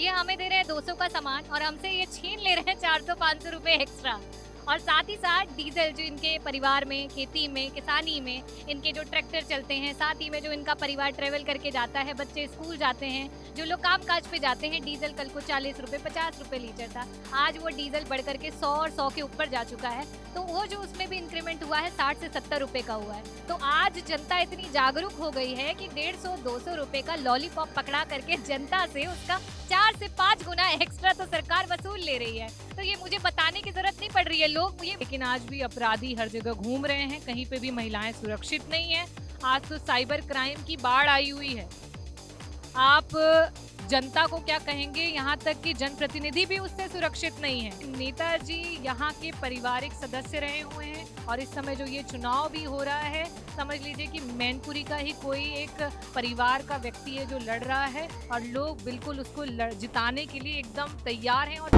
ये हमें दे रहे हैं 200 का सामान और हमसे ये छीन ले रहे हैं 400-500 रुपए एक्स्ट्रा। और साथ ही साथ डीजल जो इनके परिवार में, खेती में, किसानी में, इनके जो ट्रैक्टर चलते हैं, साथ ही में जो इनका परिवार ट्रेवल करके जाता है, बच्चे स्कूल जाते हैं, जो लोग काम-काज पे जाते हैं, डीजल कल को 40 रुपए, 50 रुपए लीटर था। आज वो डीजल बढ़ कर के 100 और 100 के ऊपर जा चुका है। तो वो जो उसमें भी इंक्रीमेंट हुआ है 60 से 70 रुपए का हुआ है। तो आज जनता इतनी जागरूक हो गई है कि 150-200 रुपए का लॉलीपॉप पकड़ा करके जनता से उसका 4 से 5 गुना एक्स्ट्रा तो सरकार वसूल ले रही है। तो ये मुझे बताने की जरूरत नहीं पड़ रही है, लोग ये। लेकिन आज भी अपराधी हर जगह घूम रहे हैं, कहीं पे भी महिलाएं सुरक्षित नहीं है। आज तो साइबर क्राइम की बाढ़ आई हुई है। आप जनता को क्या कहेंगे, यहाँ तक कि जनप्रतिनिधि भी उससे सुरक्षित नहीं है। नेताजी यहाँ के पारिवारिक सदस्य रहे हुए हैं और इस समय जो ये चुनाव भी हो रहा है, समझ लीजिए कि मैनपुरी का ही कोई एक परिवार का व्यक्ति है जो लड़ रहा है और लोग बिल्कुल उसको जिताने के लिए एकदम तैयार हैं। और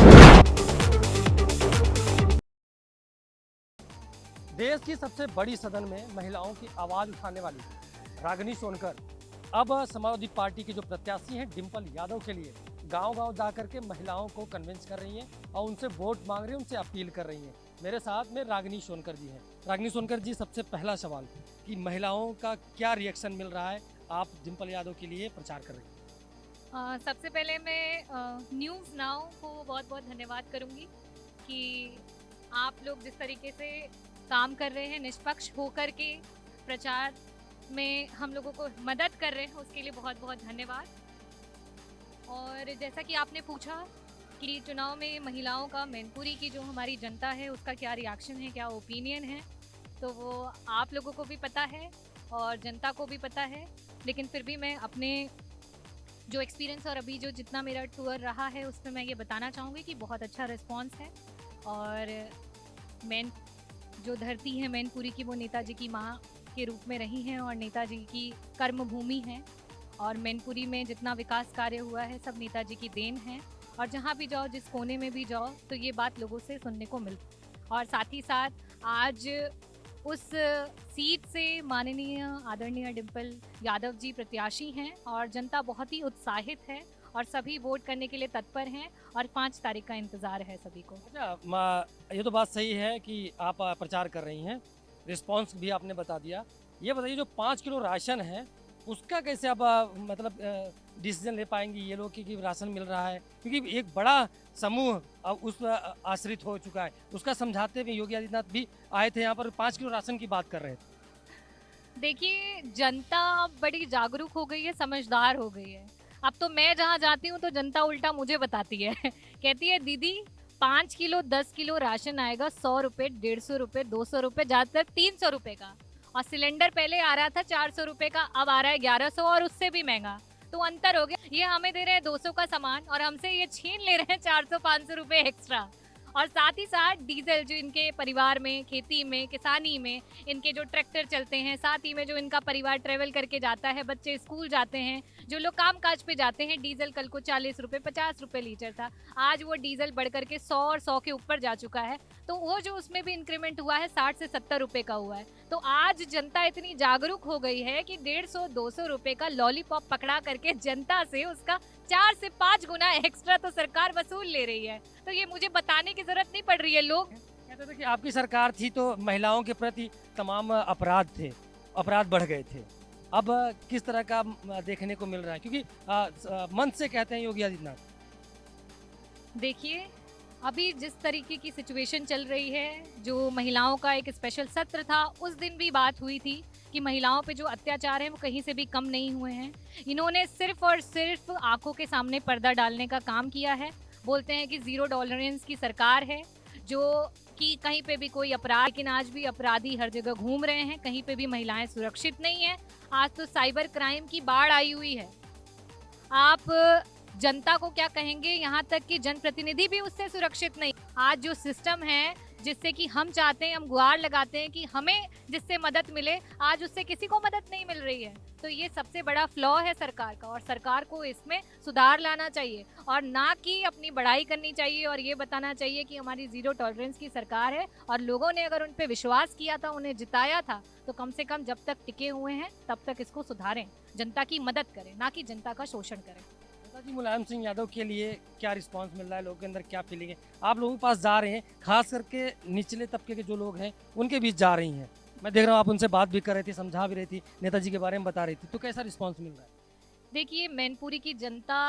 देश की सबसे बड़ी सदन में महिलाओं की आवाज उठाने वाली रागिनी सोनकर अब समाजवादी पार्टी की जो प्रत्याशी हैं डिम्पल यादव के लिए गांव-गांव जाकर के महिलाओं को कन्विंस कर रही हैं और उनसे वोट मांग रही हैं, उनसे अपील कर रही हैं। मेरे साथ में रागिनी सोनकर जी हैं। रागिनी सोनकर जी, सबसे पहला सवाल कि महिलाओं का क्या रिएक्शन मिल रहा है, आप डिम्पल यादव के लिए प्रचार कर रही हैं? सबसे पहले मैं न्यूज़ नाउ को बहुत बहुत धन्यवाद करूंगी कि आप लोग जिस तरीके से काम कर रहे हैं, निष्पक्ष होकर के प्रचार में हम लोगों को मदद कर रहे हैं, उसके लिए बहुत बहुत धन्यवाद। और जैसा कि आपने पूछा कि चुनाव में महिलाओं का, मैनपुरी की जो हमारी जनता है उसका क्या रिएक्शन है, क्या ओपिनियन है, तो वो आप लोगों को भी पता है और जनता को भी पता है। लेकिन फिर भी मैं अपने जो एक्सपीरियंस और अभी जो जितना मेरा टूर रहा है उसमें मैं ये बताना चाहूँगी कि बहुत अच्छा रिस्पॉन्स है। और मैन जो धरती है मैनपुरी की, वो नेताजी की माँ के रूप में रही हैं और नेताजी की कर्म भूमि है। और मैनपुरी में जितना विकास कार्य हुआ है सब नेताजी की देन है। और जहाँ भी जाओ, जिस कोने में भी जाओ, तो ये बात लोगों से सुनने को मिलती। और साथ ही साथ आज उस सीट से माननीय आदरणीय डिम्पल यादव जी प्रत्याशी हैं और जनता बहुत ही उत्साहित है और सभी वोट करने के लिए तत्पर हैं और 5 तारीख का इंतज़ार है सभी को। अच्छा, ये तो बात सही है कि आप प्रचार कर रही हैं, रिस्पॉन्स भी आपने बता दिया। ये बताइए, जो 5 किलो राशन है उसका कैसे आप मतलब डिसीजन ले पाएंगी ये लोग कि राशन मिल रहा है, क्योंकि एक बड़ा समूह अब उस आश्रित हो चुका है। उसका समझाते हुए योगी आदित्यनाथ भी आए थे यहाँ पर, 5 किलो राशन की बात कर रहे थे। देखिए, जनता अब बड़ी जागरूक हो गई है, समझदार हो गई है। अब तो मैं जहाँ जाती हूँ तो जनता उल्टा मुझे बताती है कहती है दीदी 5 किलो 10 किलो राशन आएगा 100 रुपए, 150 रुपए, 200 रुपए, ज्यादातर 300 रुपए का। और सिलेंडर पहले आ रहा था 400 रुपए का, अब आ रहा है 1100 और उससे भी महंगा। तो अंतर हो गया। ये हमें दे रहे हैं 200 का सामान और हमसे ये छीन ले रहे हैं 400-500 रुपए एक्स्ट्रा। और साथ ही साथ डीजल जो इनके परिवार में, खेती में, किसानी में, इनके जो ट्रैक्टर चलते हैं, साथ ही में जो इनका परिवार ट्रेवल करके जाता है, बच्चे स्कूल जाते हैं, जो लोग काम-काज पे जाते हैं, डीजल कल को 40 रुपए, 50 रुपए लीटर था। आज वो डीजल बढ़ कर के 100 और 100 के ऊपर जा चुका है। तो वो जो उसमें भी इंक्रीमेंट हुआ है 60 से 70 रुपए का हुआ है। तो आज जनता इतनी जागरूक हो गई है कि 150-200 रुपए का लॉलीपॉप पकड़ा करके जनता से उसका 4 से 5 गुना एक्स्ट्रा तो सरकार वसूल ले रही है। तो ये मुझे बताने की जरूरत नहीं पड़ रही है, लोग कहते थे कि आपकी सरकार थी तो महिलाओं के प्रति तमाम अपराध थे, अपराध बढ़ गए थे। अब किस तरह का देखने को मिल रहा है, क्योंकि मन से कहते हैं योगी आदित्यनाथ। देखिए, अभी जिस तरीके की सिचुएशन चल रही है, जो महिलाओं का एक स्पेशल सत्र था, उस दिन भी बात हुई थी कि महिलाओं पे जो अत्याचार है वो कहीं से भी कम नहीं हुए हैं। इन्होंने सिर्फ और सिर्फ आंखों के सामने पर्दा डालने का काम किया है। बोलते हैं कि ज़ीरो टॉलरेंस की सरकार है, जो कि कहीं पे भी कोई अपराध, लेकिन आज भी अपराधी हर जगह घूम रहे हैं, कहीं पे भी महिलाएं सुरक्षित नहीं है। आज तो साइबर क्राइम की बाढ़ आई हुई है। आप जनता को क्या कहेंगे, यहाँ तक कि जनप्रतिनिधि भी उससे सुरक्षित नहीं। आज जो सिस्टम है जिससे कि हम चाहते हैं, हम गुहार लगाते हैं कि हमें जिससे मदद मिले, आज उससे किसी को मदद नहीं मिल रही है। तो ये सबसे बड़ा फ्लॉ है सरकार का और सरकार को इसमें सुधार लाना चाहिए और ना कि अपनी बढ़ाई करनी चाहिए और ये बताना चाहिए कि हमारी ज़ीरो टॉलरेंस की सरकार है और लोगों ने अगर उन पर विश्वास किया था, उन्हें जिताया था, तो कम से कम जब तक टिके हुए हैं तब तक इसको सुधारें, जनता की मदद करें, ना कि जनता का शोषण करें। जी, मुलायम सिंह यादव के लिए क्या रिस्पांस मिल रहा है, लोगों के अंदर क्या फीलिंग है? आप लोगों के पास जा रहे हैं, खास करके निचले तबके के जो लोग हैं उनके बीच जा रही हैं। मैं देख रहा हूँ आप उनसे बात भी कर रही थी, समझा भी रही थी, नेताजी के बारे में बता रही थी, तो कैसा रिस्पांस मिल रहा है? देखिए, मैनपुरी की जनता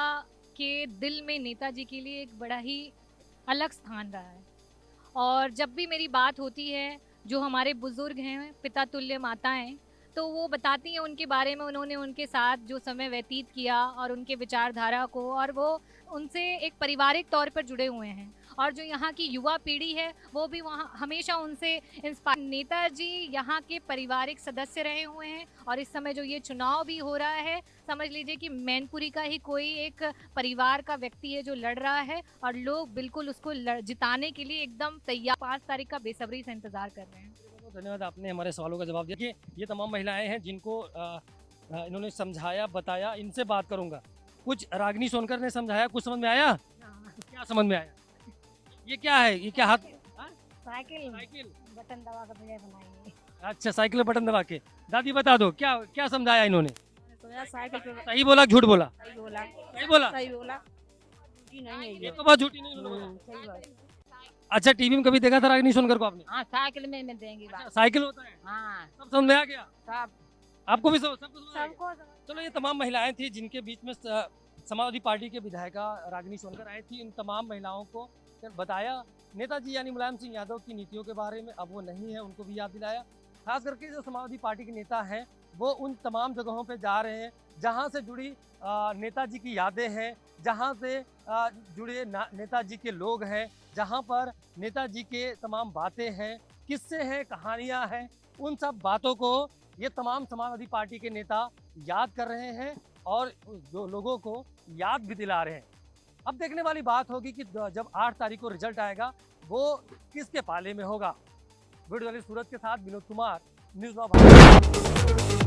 के दिल में नेताजी के लिए एक बड़ा ही अलग स्थान रहा है। और जब भी मेरी बात होती है, जो हमारे बुजुर्ग हैं, पिता तुल्य माताएं, तो वो बताती हैं उनके बारे में, उन्होंने उनके साथ जो समय व्यतीत किया और उनके विचारधारा को, और वो उनसे एक पारिवारिक तौर पर जुड़े हुए हैं। और जो यहाँ की युवा पीढ़ी है, वो भी वहाँ हमेशा उनसे इंस्पायर। नेताजी यहाँ के पारिवारिक सदस्य रहे हुए हैं, और इस समय जो ये चुनाव भी हो रहा है, समझ लीजिए कि मैनपुरी का ही कोई एक परिवार का व्यक्ति है जो लड़ रहा है, और लोग बिल्कुल उसको जिताने के लिए एकदम तैयार। 5 तारीख का बेसब्री से इंतजार कर रहे हैं। बहुत धन्यवाद, आपने हमारे सवालों का जवाब दिया। देखिए, ये तमाम महिलाएं हैं जिनको इन्होंने समझाया, बताया, इनसे बात करूंगा। कुछ रागिनी सोनकर ने समझाया, कुछ समझ में आया? क्या समझ में आया? ये क्या है? ये क्या हाथ? Cycle cycle. बटन दबा कर वीडियो बनाएंगे। अच्छा, साइकिल में बटन दबा के। दादी बता दो, क्या क्या समझाया इन्होंने? तो साइकिल पे सही बोला, झूठ बोला? सही बोला। सही बोला? सही बोला। झूठी नहीं है ये ये। तो बात झूठी नहीं बोला। सही बात। अच्छा, टीवी में कभी देखा था रागिनी सोनकर को आपने? हाँ, साइकिल में देंगी अच्छा, बात। साइकिल होता है, हाँ, सब समझ में आ गया? सब आपको भी सब कुछ समझ में आ गया? सबको चलो, ये तमाम महिलाएं थी जिनके बीच में समाजवादी पार्टी के विधायिका रागिनी सोनकर आई थी। इन तमाम महिलाओं को फिर बताया नेताजी यानी मुलायम सिंह यादव की नीतियों के बारे में। अब वो नहीं है, उनको भी याद दिलाया। खास करके जो समाजवादी पार्टी के नेता हैं, वो उन तमाम जगहों पे जा रहे हैं जहां से जुड़ी नेताजी की यादें हैं, जहां से जुड़े नेताजी के लोग हैं, जहां पर नेताजी के तमाम बातें हैं, किस्से हैं, कहानियां हैं। उन सब बातों को ये तमाम समाजवादी पार्टी के नेता याद कर रहे हैं और जो लोगों को याद भी दिला रहे हैं। अब देखने वाली बात होगी कि जब 8 तारीख को रिजल्ट आएगा, वो किसके पाले में होगा। वीडियो जर्नलिस्ट सूरज के साथ विनोद कुमार, न्यूज़ नाउ भारत।